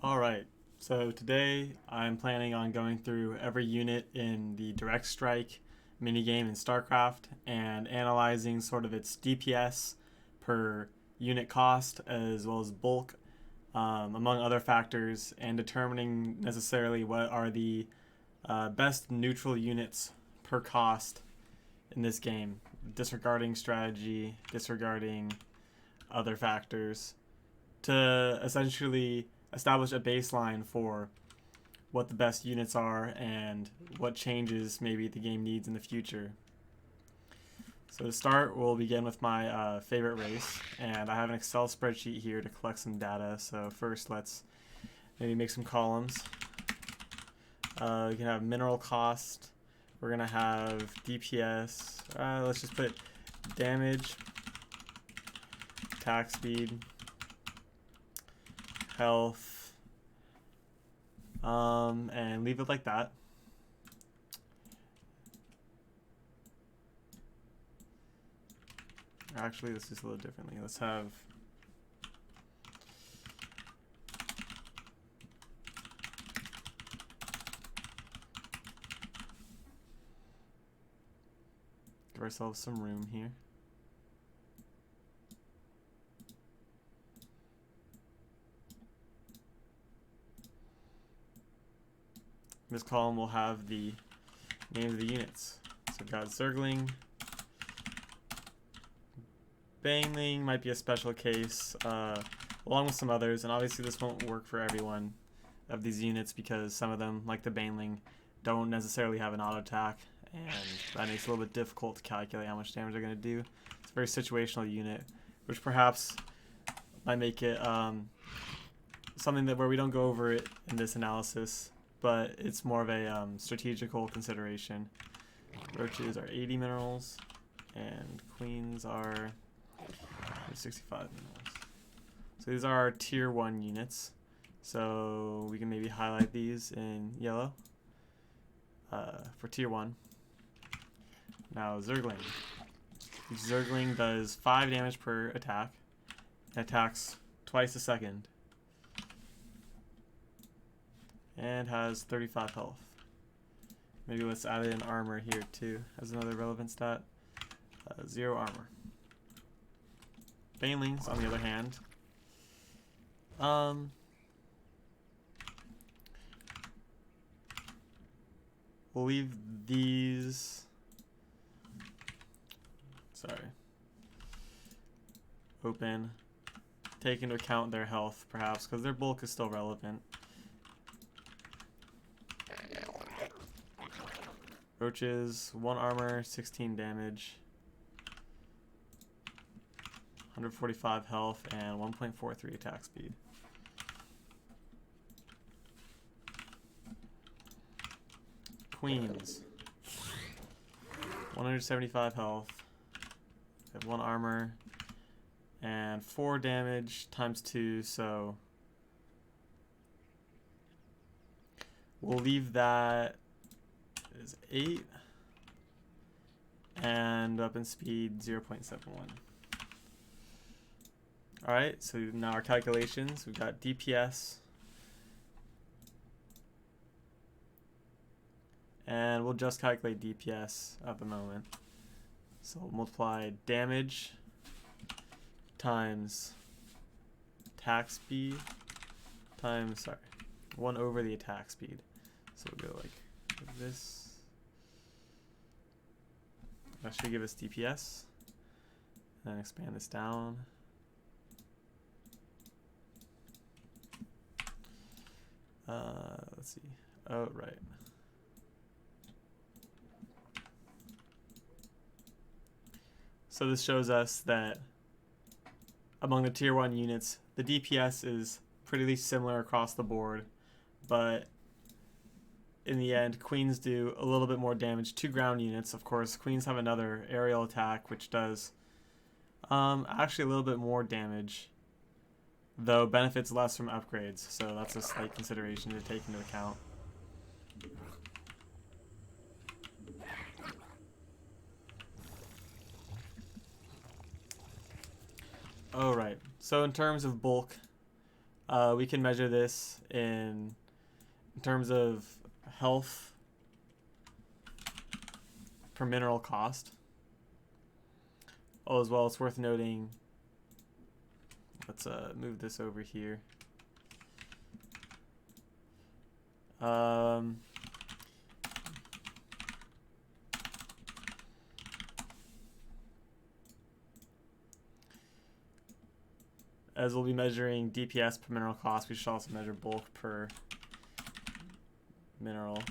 Alright, so today I'm planning on going through every unit in the Direct Strike minigame in Starcraft and analyzing sort of its DPS per unit cost as well as bulk, among other factors, and determining necessarily what are the best neutral units per cost in this game, disregarding strategy, disregarding other factors, to essentially establish a baseline for what the best units are and what changes maybe the game needs in the future. So to start, we'll begin with my favorite race, and I have an Excel spreadsheet here to collect some data. So first, let's maybe make some columns. We can have mineral cost. We're gonna have DPS. Let's just put damage, attack speed, health, and leave it like that. Actually, let's do this a little differently. Let's have give ourselves some room here. This column will have the names of the units. So we've got Zergling. Baneling might be a special case, along with some others, and obviously this won't work for everyone of these units because some of them, like the Baneling, don't necessarily have an auto attack, and that makes it a little bit difficult to calculate how much damage they're going to do. It's a very situational unit, which perhaps might make it something that where we don't go over it in this analysis, but it's more of a strategical consideration. Roaches are 80 minerals, and queens are 65 minerals. So these are our tier 1 units. So we can maybe highlight these in yellow for tier 1. Now Zergling. Each Zergling does 5 damage per attack. And attacks twice a second. And has 35 health. Maybe let's add in armor here too as another relevant stat. 0 armor. Banelings, on the other hand, we'll leave these, open, take into account their health perhaps, because their bulk is still relevant. Roaches, 1 armor, 16 damage, 145 health, and 1.43 attack speed. Queens, 175 health, have 1 armor, and 4 damage times 2, so we'll leave that as 8, and weapon speed 0.71. Alright, so now our calculations. We've got DPS. And we'll just calculate DPS at the moment. So we'll multiply damage times attack speed times, 1 over the attack speed. So we'll go like this. That should give us DPS. And then expand this down. Let's see. Oh, right. So this shows us that among the tier 1 units, the DPS is pretty similar across the board, but in the end, queens do a little bit more damage to ground units. Of course, queens have another aerial attack, which does actually a little bit more damage, though benefits less from upgrades, so that's a slight consideration to take into account. Oh, right. So in terms of bulk, We can measure this in terms of health per mineral cost. Oh, as well, it's worth noting, let's move this over here. As we'll be measuring DPS per mineral cost, we should also measure bulk per mineral.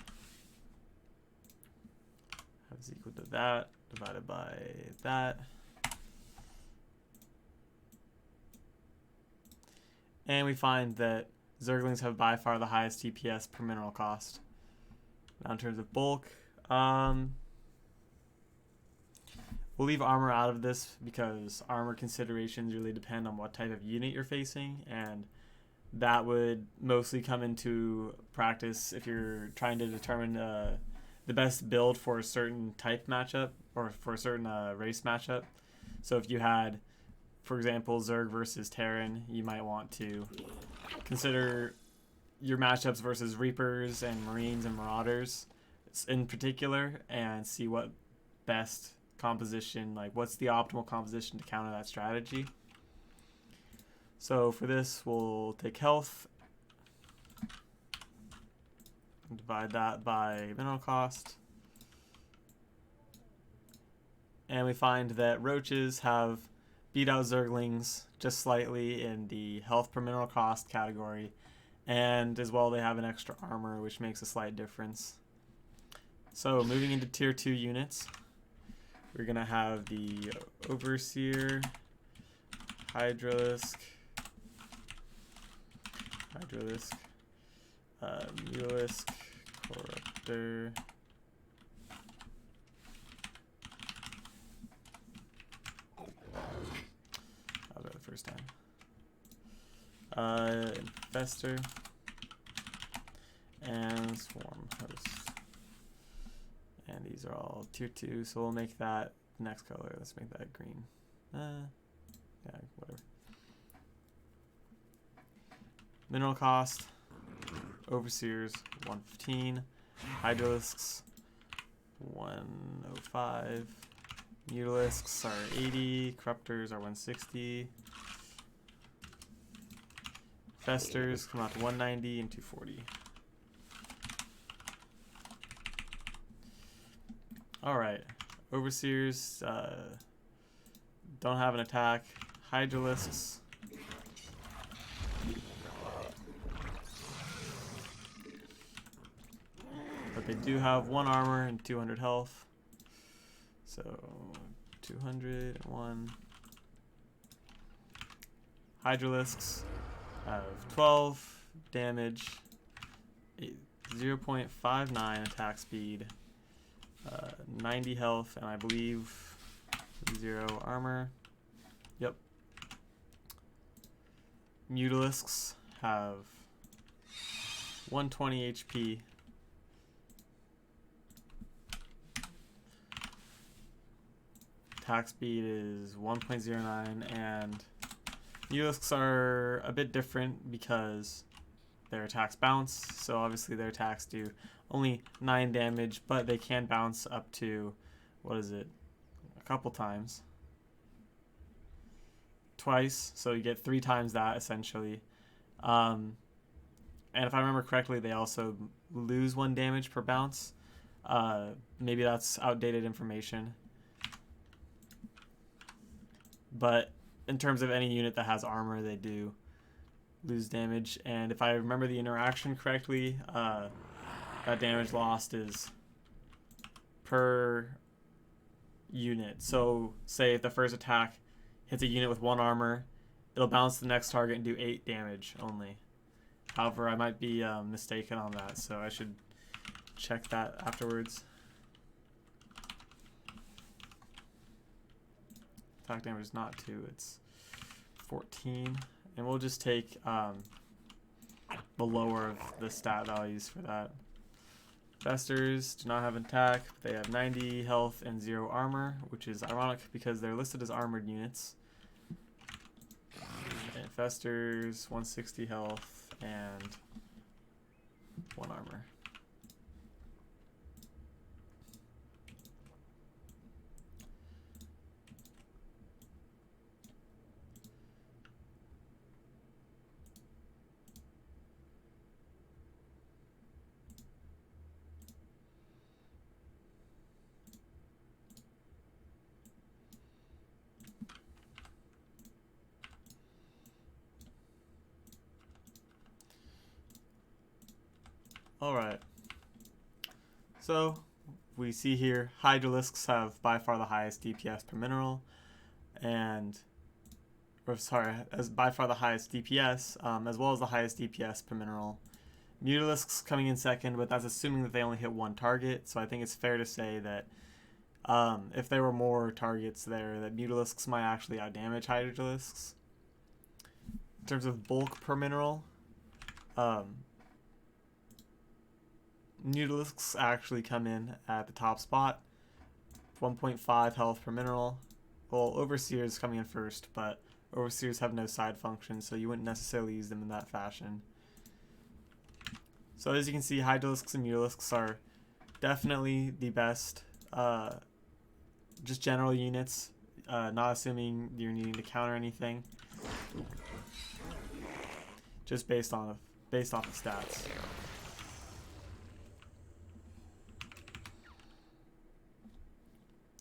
Is equal to that divided by that. And we find that Zerglings have by far the highest DPS per mineral cost. Now in terms of bulk, we'll leave armor out of this because armor considerations really depend on what type of unit you're facing, and that would mostly come into practice if you're trying to determine the best build for a certain type matchup or for a certain race matchup. So if you had, for example, Zerg versus Terran, you might want to consider your matchups versus Reapers and Marines and Marauders in particular and see what best composition, like what's the optimal composition to counter that strategy. So for this, we'll take health, divide that by mineral cost, and we find that roaches have beat out Zerglings just slightly in the health per mineral cost category, and as well they have an extra armor, which makes a slight difference. So moving into tier 2 units, we're going to have the Overseer, Hydralisk, Mutalisk, Corruptor, I'll go the first time. Infestor, and Swarm Host. And these are all tier 2, so we'll make that next color. Let's make that green. Yeah, whatever. Mineral cost, Overseers 115, Hydralisks 105, Mutalisks are 80, Corruptors are 160, Festers come out to 190 and 240. Alright, Overseers don't have an attack. Hydralisks but they do have 1 armor and 200 health. So 201. Hydralisks have 12 damage, 0.59 attack speed, 90 health, and I believe 0 armor. Yep. Mutalisks have 120 HP. Attack speed is 1.09, and Mutalisks are a bit different because their attacks bounce, so obviously their attacks do only 9 damage, but they can bounce up to, what is it, a couple times. Twice, so you get 3 times that essentially. And if I remember correctly, they also lose 1 damage per bounce. Maybe that's outdated information. But in terms of any unit that has armor, they do lose damage. And if I remember the interaction correctly, that damage lost is per unit. So say if the first attack hits a unit with 1 armor, it'll bounce the next target and do 8 damage only. However, I might be mistaken on that, so I should check that afterwards. Attack damage is not 2, it's 14. And we'll just take the lower of the stat values for that. Festers do not have an attack, but they have 90 health and 0 armor, which is ironic because they're listed as armored units. And Infestors, 160 health, and 1 armor. Alright, so we see here Hydralisks have by far the highest DPS per mineral, and as by far the highest DPS, as well as the highest DPS per mineral. Mutalisks coming in second, but that's assuming that they only hit one target, so I think it's fair to say that if there were more targets there, that Mutalisks might actually outdamage Hydralisks. In terms of bulk per mineral, Mutalisks actually come in at the top spot, 1.5 health per mineral. Well, Overseers coming in first, but Overseers have no side function, so you wouldn't necessarily use them in that fashion. So as you can see, Hydralisks and Mutalisks are definitely the best, just general units, not assuming you're needing to counter anything, just based off of stats.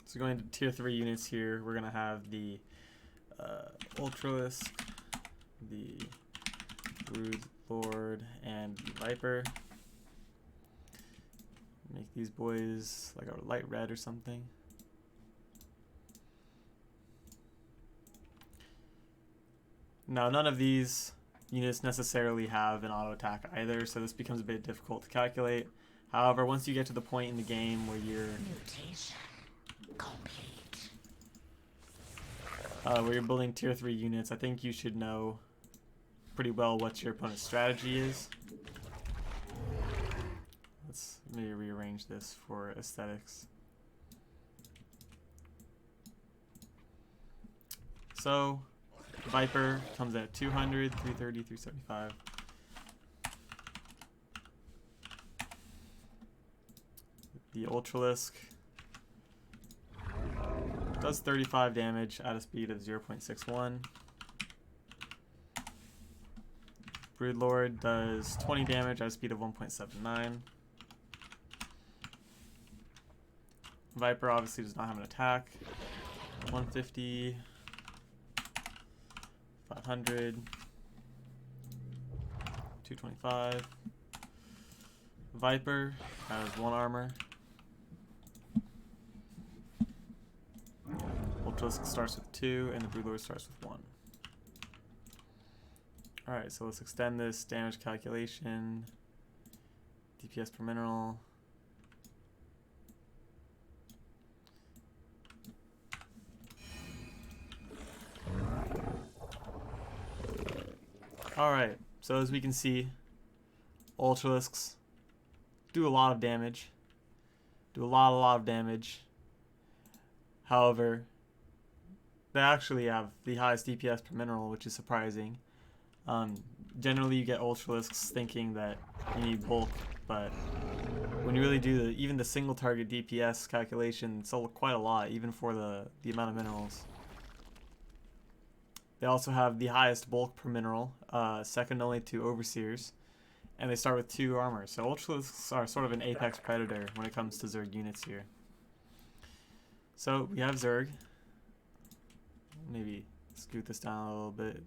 So going to tier 3 units here, we're going to have the Ultralisk, the Brood Lord, and the Viper. Make these boys like a light red or something. Now, none of these units necessarily have an auto attack either, so this becomes a bit difficult to calculate. However, once you get to the point in the game where you're building tier 3 units, I think you should know pretty well what your opponent's strategy is. Let's maybe rearrange this for aesthetics. So, Viper comes at 200, 330, 375. The Ultralisk does 35 damage at a speed of 0.61. Broodlord does 20 damage at a speed of 1.79. Viper obviously does not have an attack. 150, 500, 225. Viper has 1 armor. Ultralisk starts with 2, and the Broodlord starts with 1. Alright, so let's extend this damage calculation. DPS per mineral. Alright, so as we can see, Ultralisks do a lot of damage. Do a lot of damage. However, they actually have the highest DPS per mineral, which is surprising. Generally, you get Ultralisks thinking that you need bulk, but when you really do even the single target DPS calculation, it's quite a lot, even for the amount of minerals. They also have the highest bulk per mineral, second only to Overseers, and they start with 2 armor. So Ultralisks are sort of an apex predator when it comes to Zerg units here. So we have Zerg. Maybe scoot this down a little bit.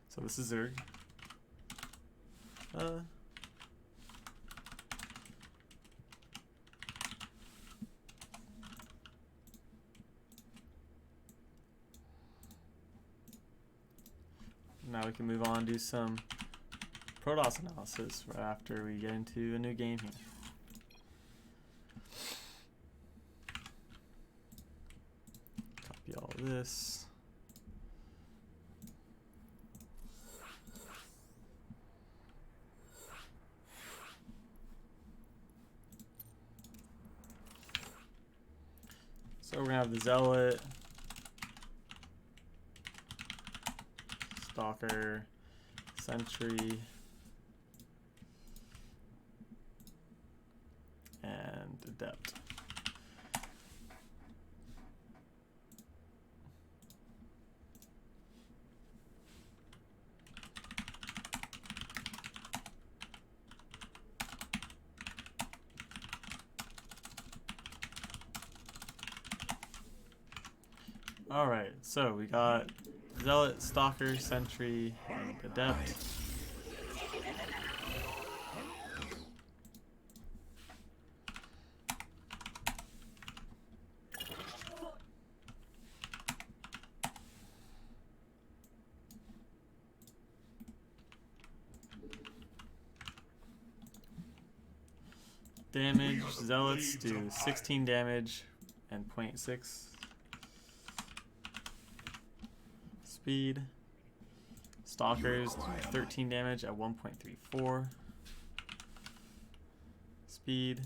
So this is Zerg. Now we can move on and do some Protoss analysis right after we get into a new game here. Copy all of this. So we're going to have the Zealot, Stalker, Sentry, and Adept. Alright, so we got Zealot, Stalker, Sentry, and Adept. Damage, Zealots do 16 damage and 0.6 speed. Stalkers do 13 damage at 1.34 speed.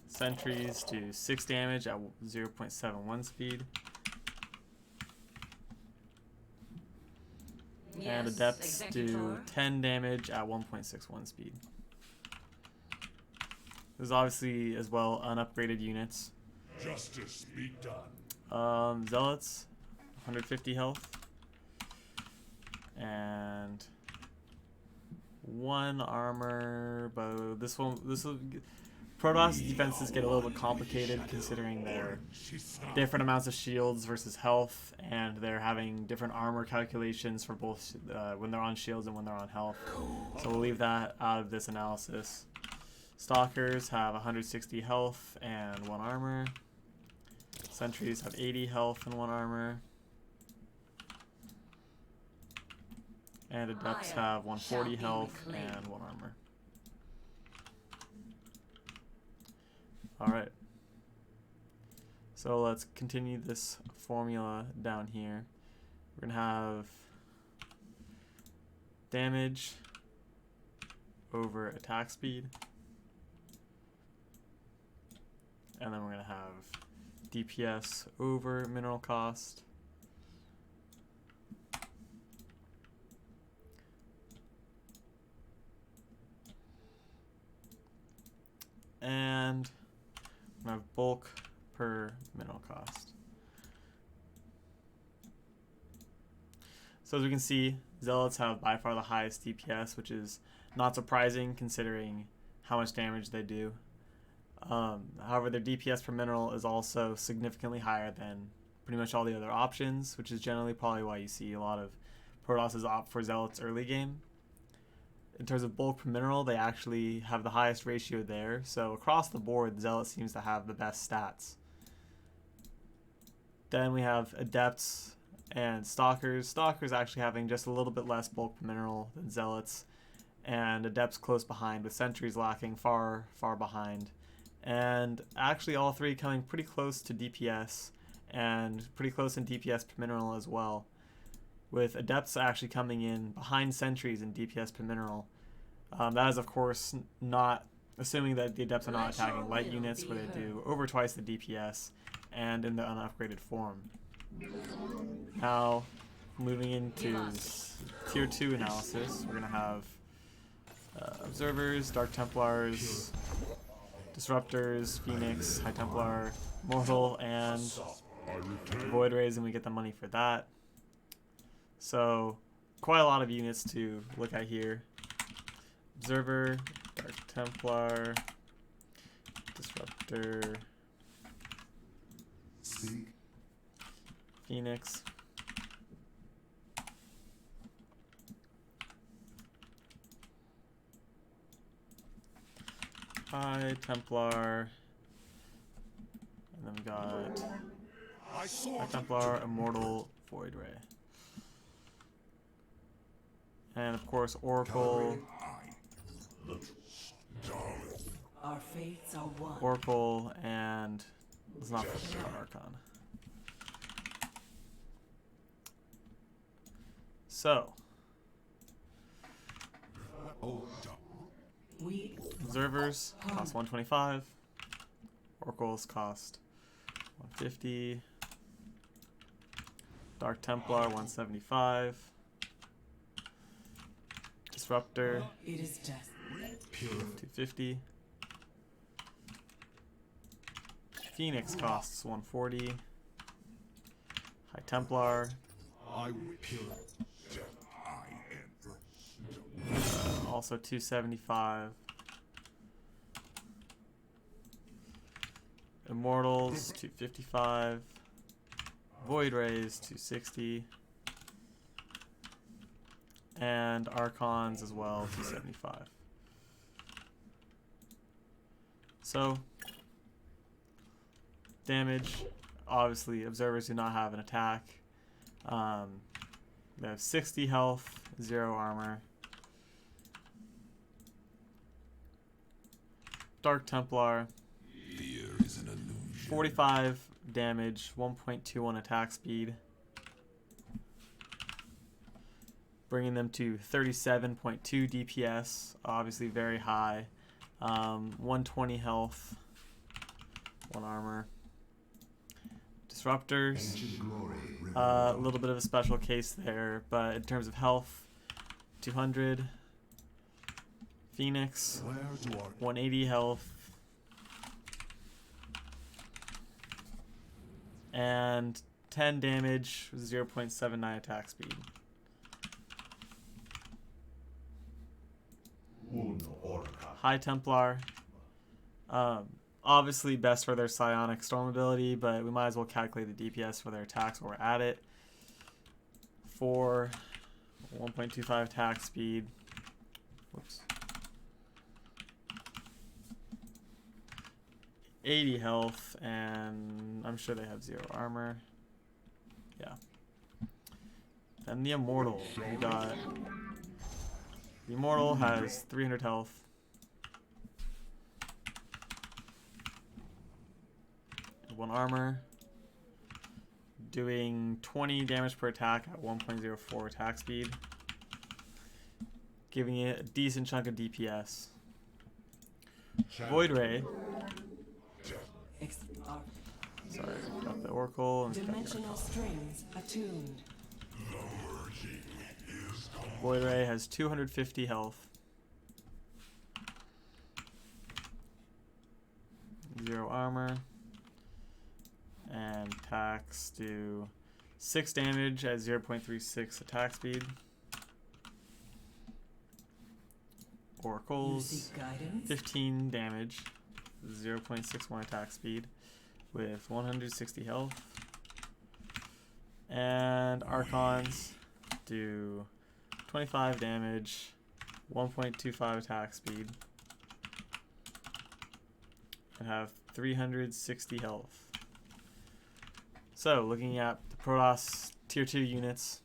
Sentries do 6 damage at 0.71 speed. And Adepts do 10 damage at 1.61 speed. There's obviously as well unupgraded units. Justice be done. Zealots, 150 health. And 1 armor, but this will Protoss defenses get a little bit complicated considering their different amounts of shields versus health, and they're having different armor calculations for both when they're on shields and when they're on health. So we'll leave that out of this analysis. Stalkers have 160 health and 1 armor. Sentries have 80 health and 1 armor. And Adepts have 140 health and 1 armor. Alright. So let's continue this formula down here. We're going to have damage over attack speed. And then we're going to have DPS over mineral cost. And we have bulk per mineral cost. So as we can see, Zealots have by far the highest DPS, which is not surprising considering how much damage they do. However, their DPS per mineral is also significantly higher than pretty much all the other options, which is generally probably why you see a lot of Protosses opt for Zealots early game. In terms of bulk per mineral, they actually have the highest ratio there. So across the board, Zealot seems to have the best stats. Then we have Adepts and Stalkers. Stalkers actually having just a little bit less bulk per mineral than Zealots. And Adepts close behind, with Sentries lacking far, far behind. And actually all three coming pretty close to DPS, and pretty close in DPS per mineral as well, with Adepts actually coming in behind Sentries in DPS per mineral. That is of course not assuming that the Adepts are not attacking light units, where they do over twice the DPS and in the unupgraded form. Now moving into tier 2 analysis, we're going to have Observers, Dark Templars, Disruptors, Phoenix, High Templar, Mortal, and Void Rays, and we get the money for that. So quite a lot of units to look at here. Observer, Dark Templar, Disruptor, Phoenix, High Templar, and then we got High Templar, Immortal, Void Ray. And of course Oracle, Our fates are one. Oracle, and let's not forget Archon. So Observers cost 125, Oracles cost 150, Dark Templar 175. Disruptor It is death. 250. Phoenix costs 140. High Templar. Also 275. Immortals 255. Void Rays 260. And Archons as well 275. So damage, obviously observers do not have an attack. They have 60 health, 0 armor. Dark Templar, 45 damage, 1.21 attack speed, bringing them to 37.2 DPS, obviously very high. 120 health, 1 armor. Disruptors, a little bit of a special case there, but in terms of health, 200. Phoenix, 180 health. And 10 damage, 0.79 attack speed. High Templar, obviously best for their psionic storm ability, but we might as well calculate the DPS for their attacks while we're at it. For 1.25 attack speed. Whoops. 80 health, and I'm sure they have 0 armor. Yeah. Then the Immortal. We got the Immortal has 300 health. One armor, doing 20 damage per attack at 1.04 attack speed, giving it a decent chunk of DPS. Void Ray. Sorry, got the Oracle. And Dimensional strings attuned. Void Ray has 250 health. 0 armor. And attacks do 6 damage at 0.36 attack speed. Oracles, 15 damage, 0.61 attack speed with 160 health. And Archons do 25 damage, 1.25 attack speed, and have 360 health. So, looking at the Protoss Tier 2 units,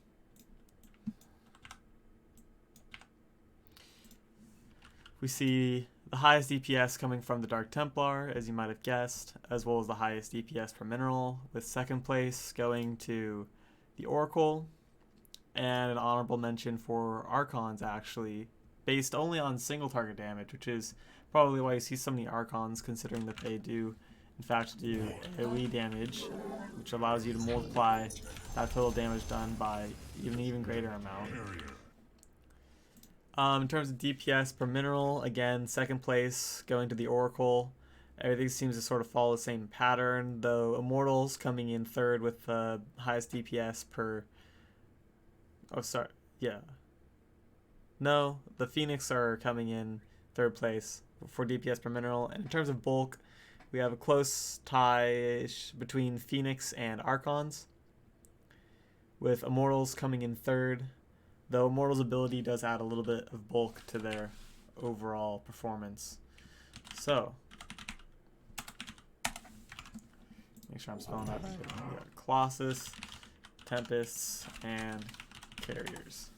we see the highest DPS coming from the Dark Templar, as you might have guessed, as well as the highest DPS per mineral, with second place going to the Oracle, and an honorable mention for Archons, actually, based only on single target damage, which is probably why you see so many Archons, considering that they do in fact do AoE damage, which allows you to multiply that total damage done by an even greater amount. In terms of DPS per mineral, again, second place going to the Oracle. Everything seems to sort of follow the same pattern, though Immortals coming in third with the highest DPS per... Oh, sorry. Yeah. No, the Phoenix are coming in third place for DPS per mineral. And in terms of bulk, we have a close tie between Phoenix and Archons, with Immortals coming in third, though Immortals' ability does add a little bit of bulk to their overall performance. So, make sure I'm spelling that right. We got Colossus, Tempests, and Carriers.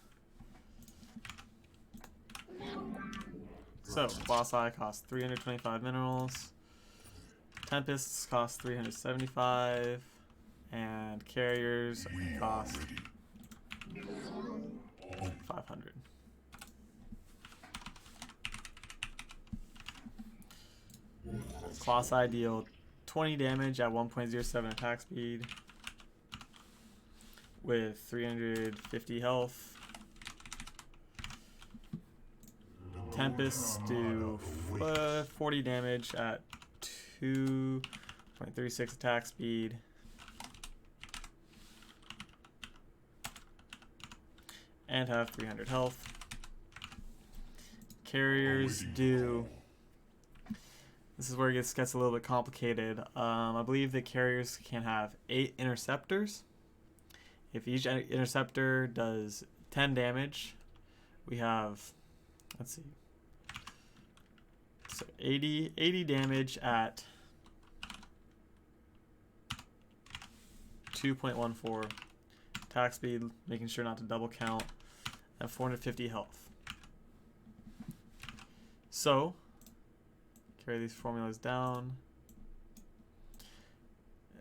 So, Colossi cost 325 minerals. Tempests cost 375, and Carriers cost 500. Colossi deal 20 damage at 1.07 attack speed, with 350 health. Tempests do 40 damage at 2.36 attack speed. And have 300 health. Carriers do... This is where it gets a little bit complicated. I believe that carriers can have 8 interceptors. If each interceptor does 10 damage, we have, let's see, so 80 damage at 2.14 attack speed, making sure not to double count, and 450 health. So, carry these formulas down.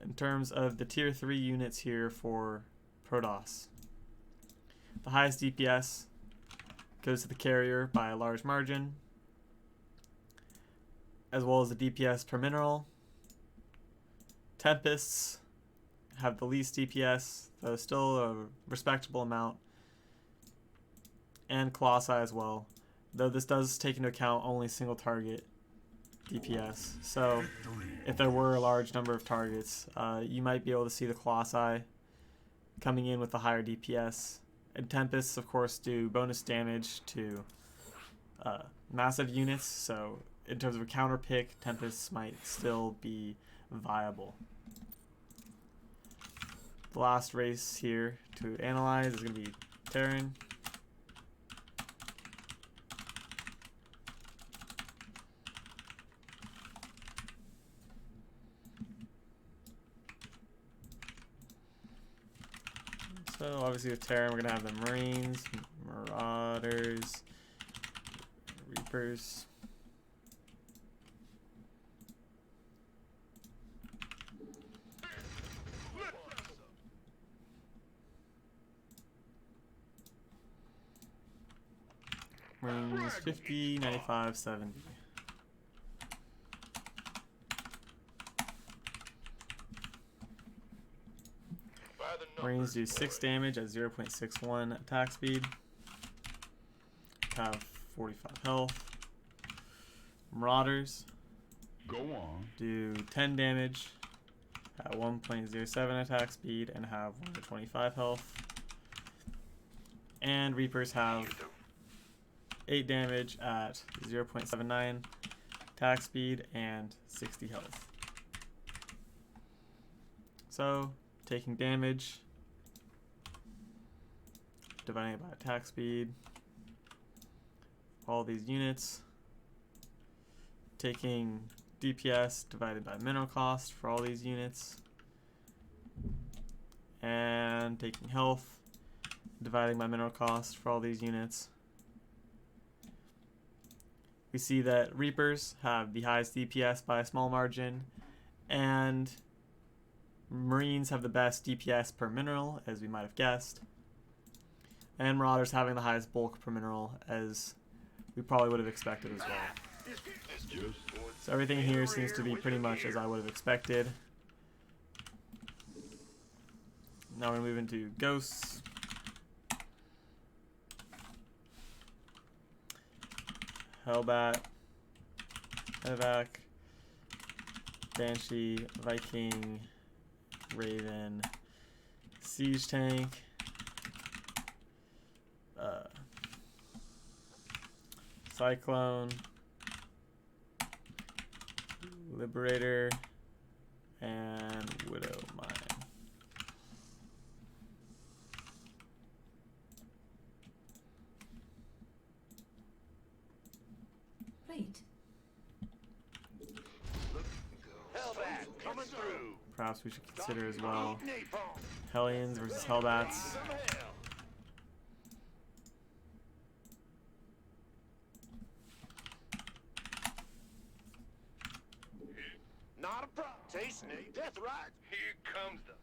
In terms of the tier 3 units here for Protoss, the highest DPS goes to the carrier by a large margin, as well as the DPS per mineral. Tempests have the least DPS, though still a respectable amount, and Colossi as well, though this does take into account only single target DPS. So if there were a large number of targets, you might be able to see the Colossi coming in with a higher DPS. And Tempests, of course, do bonus damage to massive units, so in terms of a counter pick, Tempests might still be viable. The last race here to analyze is going to be Terran. So obviously with Terran, we're going to have the Marines, Marauders, Reapers. Marines 50, 95, 70. Marines do 6 damage at 0.61 attack speed. Have 45 health. Marauders do 10 damage at 1.07 attack speed and have 125 health. And Reapers have 8 damage at 0.79 attack speed and 60 health. So, taking damage, dividing it by attack speed, all these units, taking DPS divided by mineral cost for all these units, and taking health, dividing by mineral cost for all these units. We see that Reapers have the highest DPS by a small margin, and Marines have the best DPS per mineral, as we might have guessed, and Marauders having the highest bulk per mineral, as we probably would have expected as well. So everything here seems to be pretty much as I would have expected. Now we're going to move into Ghosts. Hellbat, Evac, Banshee, Viking, Raven, Siege Tank, Cyclone, Liberator, and Widow Mine. Wait. Perhaps we should consider as well Hellions versus Hellbats. Not a problem. Tasting it. That's right. Here comes the...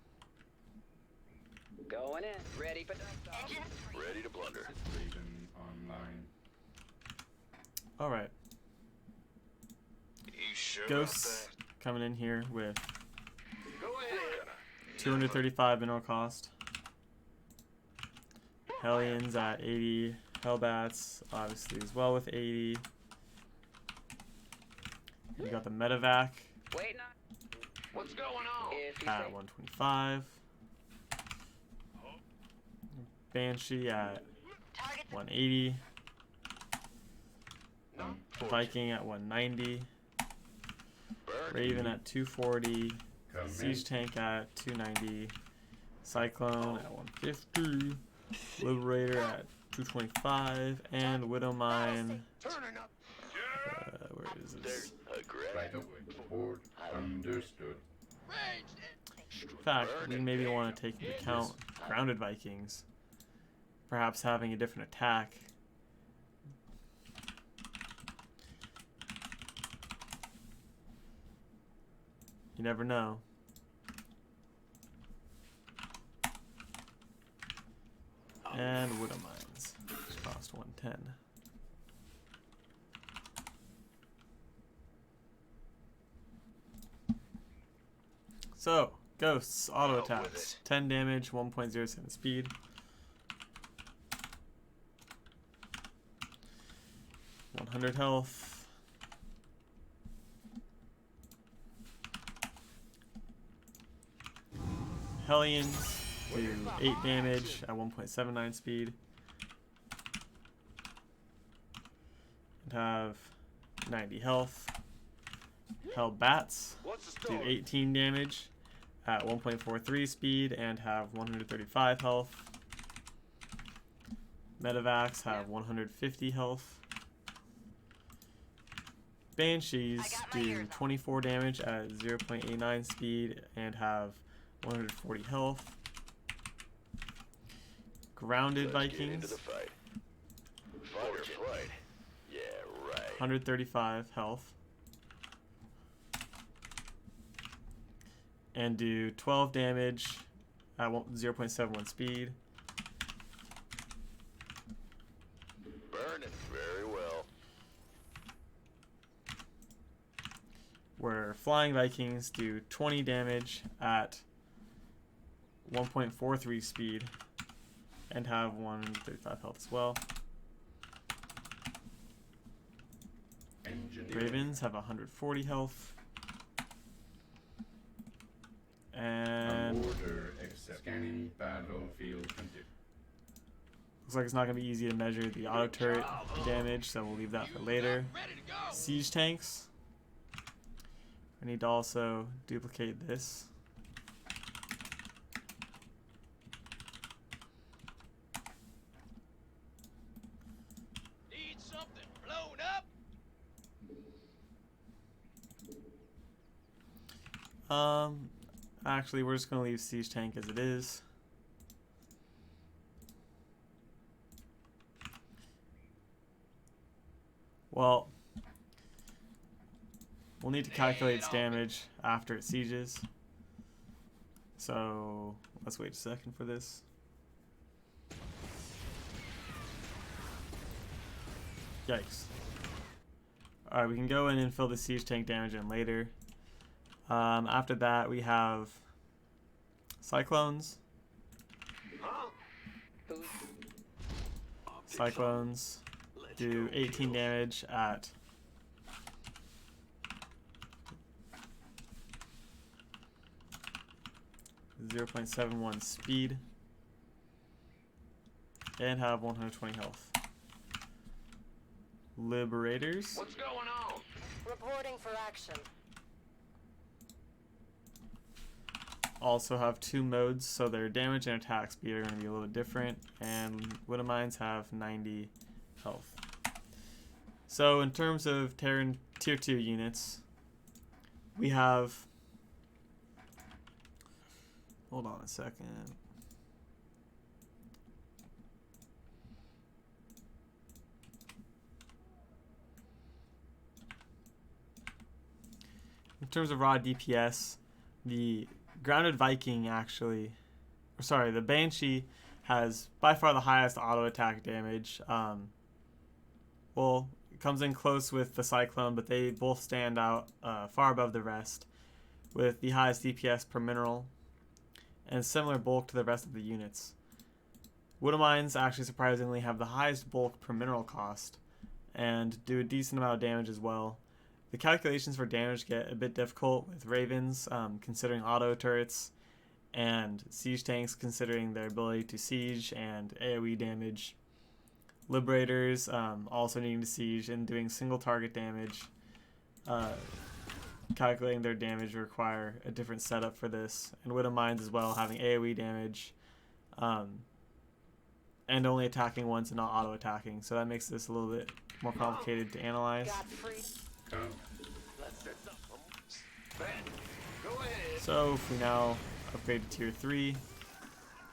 Going in. Ready for dust. Ready to blunder. Online. Alright. You sure Ghosts coming in here with Go ahead. 235 mineral cost. Hellions at 80. Hellbats obviously as well with 80. You got the Medevac Waiting on. What's going on? If you at say. 125. Banshee at 180. Viking at 190. Raven at 240. Siege Tank at 290. Cyclone at 150. Liberator at 225. And Widow Mine. Turning up. Where is this? Right away. Board. Understood. In fact, we maybe want to take into account grounded Vikings. Perhaps having a different attack. You never know. And Widow Mines. Just cost 110. So, Ghosts, auto attacks. 10 damage, 1.07 speed. .100 health. Hellions do 8 damage at 1.79 speed. And have 90 health. Hellbats do 18 damage at 1.43 speed and have 135 health. Medevacs have 150 health. Banshees do 24 damage at 0.89 speed and have 140 health. Grounded Vikings, 135 health. And do 12 damage at 0.71 speed. Burning very well. Where Flying Vikings do 20 damage at 1.43 speed and have 135 health as well. Ravens have 140 health. And Order scanning battlefield condition. looks like it's not going to be easy to measure the auto turret damage, so we'll leave that for later. Siege tanks. I need to also duplicate this. Need something blown up? Actually, we're just going to leave siege tank as it is. Well, we'll need to calculate its damage after it sieges. So, let's wait a second for this. Yikes. Alright, we can go in and fill the siege tank damage in later. After that, we have Cyclones. Cyclones do 18 damage at 0.71 speed and have 120 health. Liberators. What's going on? Reporting for action. Also have 2 modes, so their damage and attack speed are going to be a little different, and Widow Mines have 90 health. So in terms of Terran Tier 2 units, we have... Hold on a second. In terms of raw DPS, the Grounded Viking actually, or sorry, the Banshee has by far the highest auto attack damage. Well, it comes in close with the Cyclone, but they both stand out far above the rest with the highest DPS per mineral and similar bulk to the rest of the units. Wood mines actually surprisingly have the highest bulk per mineral cost and do a decent amount of damage as well. The calculations for damage get a bit difficult with ravens, considering auto turrets, and siege tanks considering their ability to siege and AoE damage. Liberators also needing to siege and doing single target damage. Calculating their damage require a different setup for this. And Widow Mines as well, having AoE damage and only attacking once and not auto attacking. So that makes this a little bit more complicated to analyze. Come. Let's set up. Go ahead. So if we now upgrade to tier 3,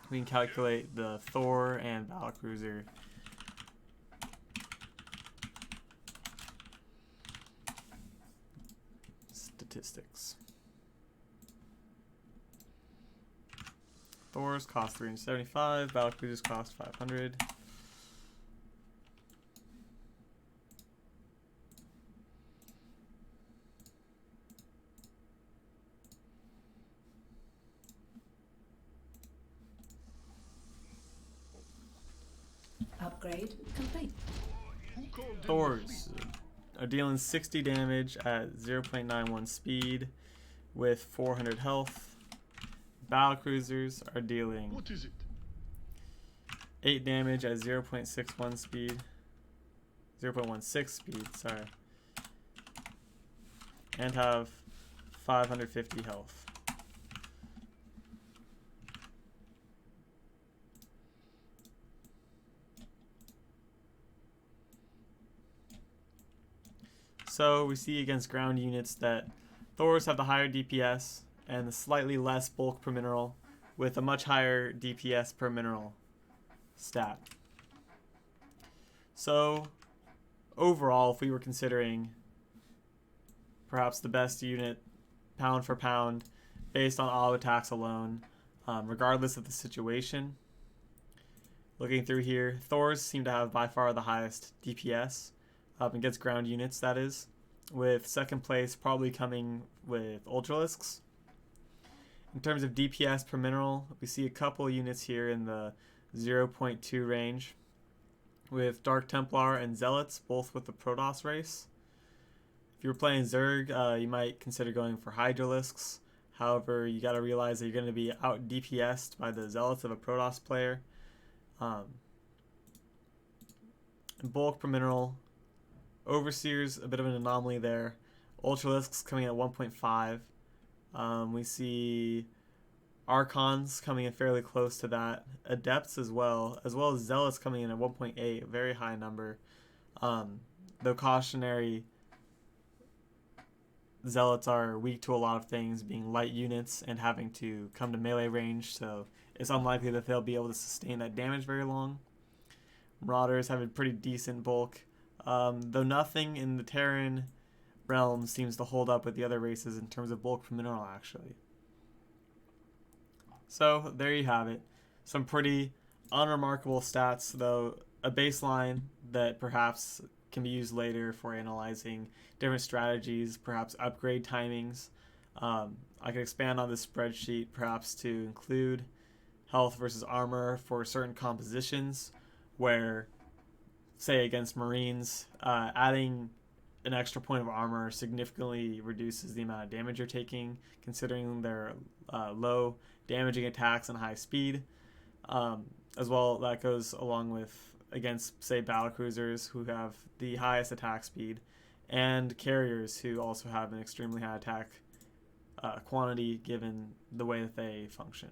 we can calculate the Thor and Battlecruiser statistics. Thors cost 375, Battlecruisers cost 500. Upgrade complete. Thors are dealing 60 damage at 0.91 speed with 400 health. Battlecruisers are dealing 8 damage at 0.61 speed. 0.16 speed, sorry. And have 550 health. So we see against ground units that Thors have the higher DPS and the slightly less bulk per mineral with a much higher DPS per mineral stat. So overall, if we were considering perhaps the best unit pound for pound based on auto attacks alone, regardless of the situation, looking through here, Thors seem to have by far the highest DPS. Against ground units, that is, with second place probably coming with Ultralisks. In terms of DPS per mineral, we see a couple units here in the 0.2 range, with Dark Templar and Zealots, both with the Protoss race. If you're playing Zerg, you might consider going for Hydralisks. However, you got to realize that you're going to be out DPS'd by the Zealots of a Protoss player. Bulk per mineral, Overseer's a bit of an anomaly there. Ultralisks coming at 1.5. We see Archons coming in fairly close to that. Adepts as well as Zealots coming in at 1.8, very high number. Though cautionary, Zealots are weak to a lot of things, being light units and having to come to melee range, so it's unlikely that they'll be able to sustain that damage very long. Marauders have a pretty decent bulk. Though nothing in the Terran realm seems to hold up with the other races in terms of bulk per mineral, actually. So, there you have it. Some pretty unremarkable stats, though a baseline that perhaps can be used later for analyzing different strategies, perhaps upgrade timings. I could expand on this spreadsheet perhaps to include health versus armor for certain compositions where, say against Marines, adding an extra point of armor significantly reduces the amount of damage you're taking, considering their low damaging attacks and high speed. As well, that goes along with against, say, battlecruisers who have the highest attack speed, and carriers who also have an extremely high attack quantity given the way that they function.